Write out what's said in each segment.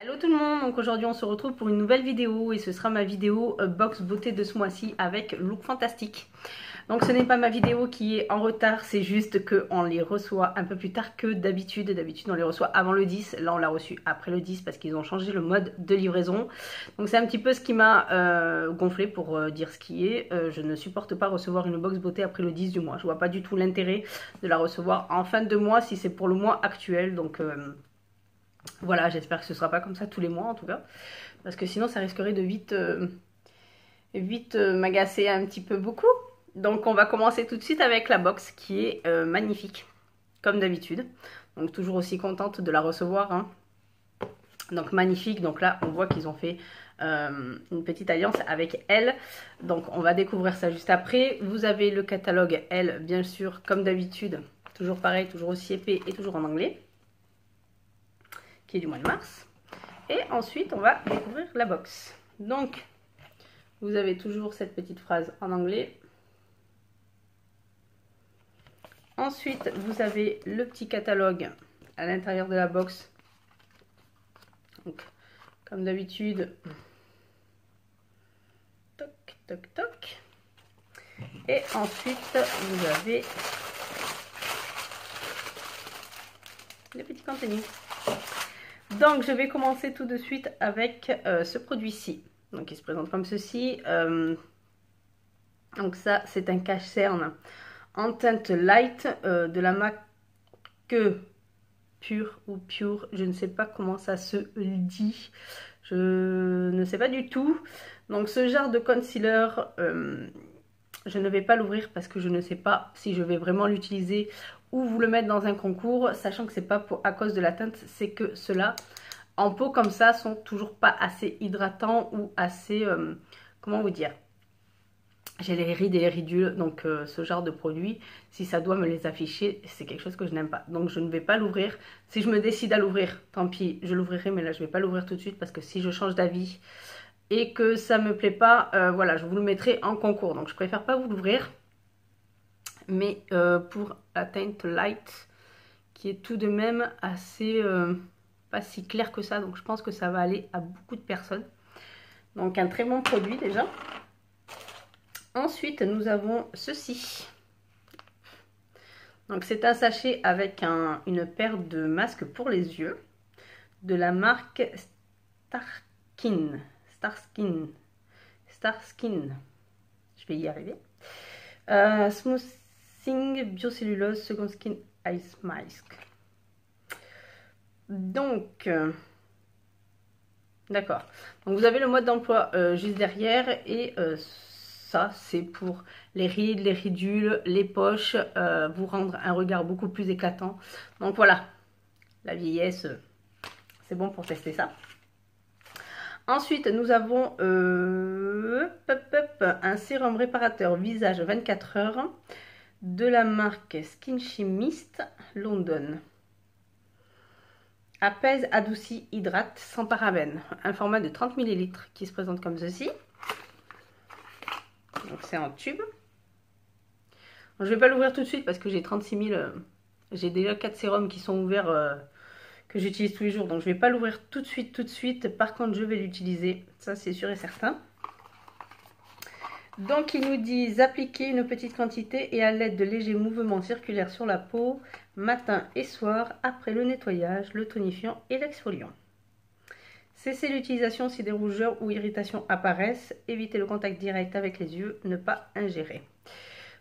Hello tout le monde, donc aujourd'hui on se retrouve pour une nouvelle vidéo et ce sera ma vidéo box beauté de ce mois-ci avec look fantastique. Donc ce n'est pas ma vidéo qui est en retard, c'est juste qu'on les reçoit un peu plus tard que d'habitude. D'habitude on les reçoit avant le 10, là on l'a reçu après le 10 parce qu'ils ont changé le mode de livraison. Donc c'est un petit peu ce qui m'a gonflé pour dire ce qui est. Je ne supporte pas recevoir une box beauté après le 10 du mois. Je vois pas du tout l'intérêt de la recevoir en fin de mois si c'est pour le mois actuel. Donc voilà, j'espère que ce ne sera pas comme ça tous les mois en tout cas. Parce que sinon ça risquerait de vite m'agacer un petit peu beaucoup. Donc on va commencer tout de suite avec la box qui est magnifique, comme d'habitude. Donc toujours aussi contente de la recevoir. Hein. Donc magnifique, donc là on voit qu'ils ont fait une petite alliance avec Elle. Donc on va découvrir ça juste après. Vous avez le catalogue Elle, bien sûr, comme d'habitude. Toujours pareil, toujours aussi épais et toujours en anglais. Qui est du mois de mars. Et ensuite, on va découvrir la box. Donc, vous avez toujours cette petite phrase en anglais. Ensuite, vous avez le petit catalogue à l'intérieur de la box. Donc, comme d'habitude, toc, toc, toc. Et ensuite, vous avez le petit contenu. Donc je vais commencer tout de suite avec ce produit-ci. Donc il se présente comme ceci. Donc ça c'est un cache-cerne en teinte light de la marque Pure ou Pure. Je ne sais pas comment ça se dit. Je ne sais pas du tout. Donc ce genre de concealer, je ne vais pas l'ouvrir parce que je ne sais pas si je vais vraiment l'utiliser ou vous le mettre dans un concours, sachant que c'est pas à cause de la teinte, c'est que ceux-là, en peau comme ça, sont toujours pas assez hydratants ou assez, comment vous dire, j'ai les rides et les ridules, donc ce genre de produit, si ça doit me les afficher, c'est quelque chose que je n'aime pas. Donc je ne vais pas l'ouvrir. Si je me décide à l'ouvrir, tant pis, je l'ouvrirai, mais là je ne vais pas l'ouvrir tout de suite parce que si je change d'avis et que ça me plaît pas, voilà, je vous le mettrai en concours. Donc je préfère pas vous l'ouvrir. Mais pour la teinte light, qui est tout de même assez pas si clair que ça, donc je pense que ça va aller à beaucoup de personnes. Donc un très bon produit déjà. Ensuite nous avons ceci. Donc c'est un sachet avec une paire de masques pour les yeux de la marque Starskin. Je vais y arriver. Smoothing Biocellulose Second Skin Ice Mask. Donc, d'accord. Donc vous avez le mode d'emploi juste derrière et ça c'est pour les rides, les ridules, les poches, vous rendre un regard beaucoup plus éclatant. Donc voilà, la vieillesse, c'est bon pour tester ça. Ensuite, nous avons un sérum réparateur visage 24 heures de la marque Skin Chemist London. Apaise, adoucit, hydrate, sans parabènes. Un format de 30 ml qui se présente comme ceci. Donc c'est en tube. Je ne vais pas l'ouvrir tout de suite parce que j'ai 36 000. J'ai déjà 4 sérums qui sont ouverts que j'utilise tous les jours. Donc je ne vais pas l'ouvrir tout de suite. Par contre, je vais l'utiliser. Ça, c'est sûr et certain. Donc, ils nous disent appliquer une petite quantité et à l'aide de légers mouvements circulaires sur la peau, matin et soir, après le nettoyage, le tonifiant et l'exfoliant. Cessez l'utilisation si des rougeurs ou irritations apparaissent. Évitez le contact direct avec les yeux. Ne pas ingérer.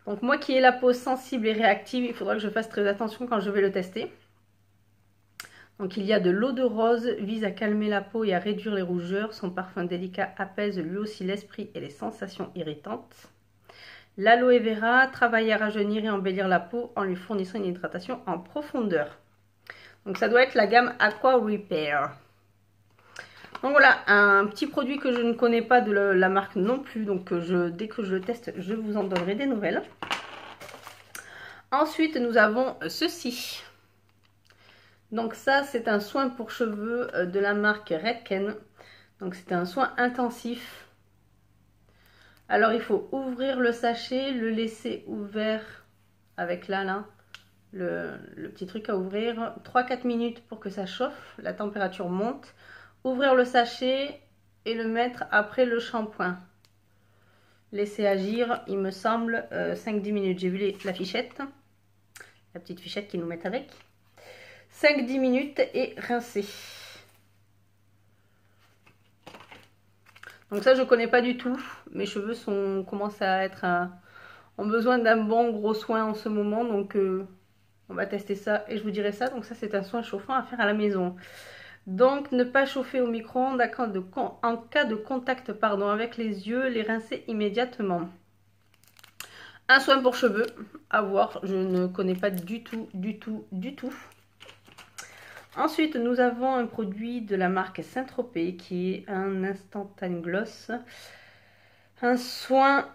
Donc, moi qui ai la peau sensible et réactive, il faudra que je fasse très attention quand je vais le tester. Donc il y a de l'eau de rose, vise à calmer la peau et à réduire les rougeurs. Son parfum délicat apaise lui aussi l'esprit et les sensations irritantes. L'aloe vera travaille à rajeunir et embellir la peau en lui fournissant une hydratation en profondeur. Donc ça doit être la gamme Aqua Repair. Donc voilà, un petit produit que je ne connais pas de la marque non plus. Donc dès que je le teste, je vous en donnerai des nouvelles. Ensuite, nous avons ceci. Donc ça, c'est un soin pour cheveux de la marque Redken. Donc c'est un soin intensif. Alors il faut ouvrir le sachet, le laisser ouvert avec là, le petit truc à ouvrir. 3-4 minutes pour que ça chauffe, la température monte. Ouvrir le sachet et le mettre après le shampoing. Laisser agir, il me semble, 5-10 minutes. J'ai vu la fichette, la petite fichette qu'ils nous mettent avec. 5-10 minutes et rincer. Donc ça, je connais pas du tout. Mes cheveux commencent à être ont besoin d'un bon gros soin en ce moment. Donc on va tester ça et je vous dirai ça. Donc ça, c'est un soin chauffant à faire à la maison. Donc, ne pas chauffer au micro-ondes en cas de contact avec les yeux, les rincer immédiatement. Un soin pour cheveux, à voir, je ne connais pas du tout. Ensuite, nous avons un produit de la marque Saint-Tropez qui est un Instantan Gloss. Un soin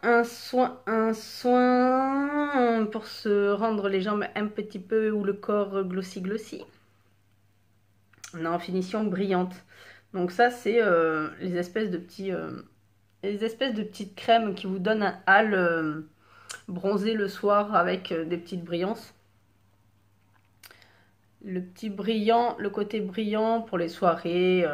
pour se rendre les jambes un petit peu ou le corps glossy. On est en finition brillante. Donc ça, c'est les espèces de petites crèmes qui vous donnent un hâle bronzé le soir avec des petites brillances. Le côté brillant pour les soirées,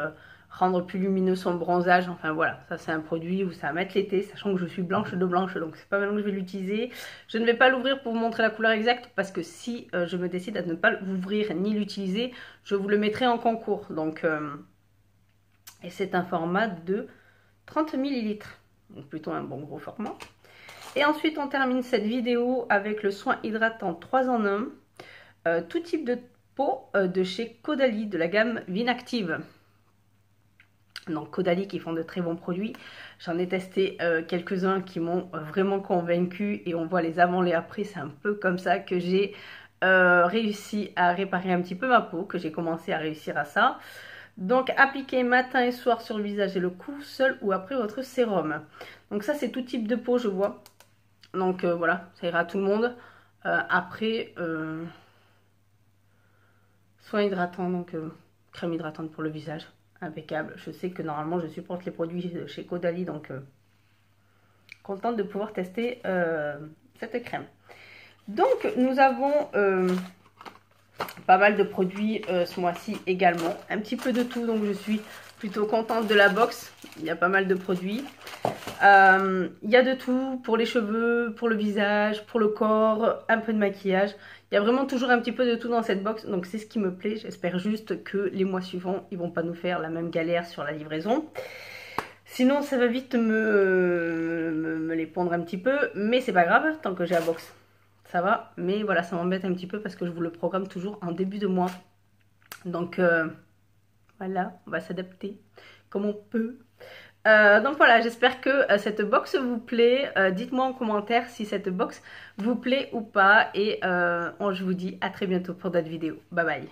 rendre plus lumineux son bronzage. Enfin voilà, ça c'est un produit où ça va mettre l'été, sachant que je suis blanche de blanche, donc c'est pas maintenant que je vais l'utiliser. Je ne vais pas l'ouvrir pour vous montrer la couleur exacte, parce que si je me décide à ne pas l'ouvrir ni l'utiliser, je vous le mettrai en concours. Donc, et c'est un format de 30 ml, donc plutôt un bon gros format. Et ensuite on termine cette vidéo avec le soin hydratant 3 en 1, tout type de peau de chez Caudalie, de la gamme Vinactive. Donc Caudalie qui font de très bons produits. J'en ai testé quelques-uns qui m'ont vraiment convaincu et on voit les avant, les après. C'est un peu comme ça que j'ai réussi à réparer un petit peu ma peau, que j'ai commencé à réussir à ça. Donc appliquez matin et soir sur le visage et le cou, seul ou après votre sérum. Donc ça c'est tout type de peau, je vois. Donc voilà, ça ira à tout le monde. Après, soin hydratant, donc crème hydratante pour le visage. Impeccable. Je sais que normalement je supporte les produits chez Caudalie, donc contente de pouvoir tester cette crème. Donc nous avons pas mal de produits ce mois-ci également, un petit peu de tout, donc je suis plutôt contente de la box. Il y a pas mal de produits, il y a de tout pour les cheveux, pour le visage, pour le corps, un peu de maquillage. Il y a vraiment toujours un petit peu de tout dans cette box, donc c'est ce qui me plaît. J'espère juste que les mois suivants, ils vont pas nous faire la même galère sur la livraison. Sinon, ça va vite me les pondre un petit peu, mais c'est pas grave, tant que j'ai la box, ça va. Mais voilà, ça m'embête un petit peu parce que je vous le programme toujours en début de mois. Donc voilà, on va s'adapter comme on peut. Donc voilà, j'espère que cette box vous plaît. Dites-moi en commentaire si cette box vous plaît ou pas. Et je vous dis à très bientôt pour d'autres vidéos. Bye bye.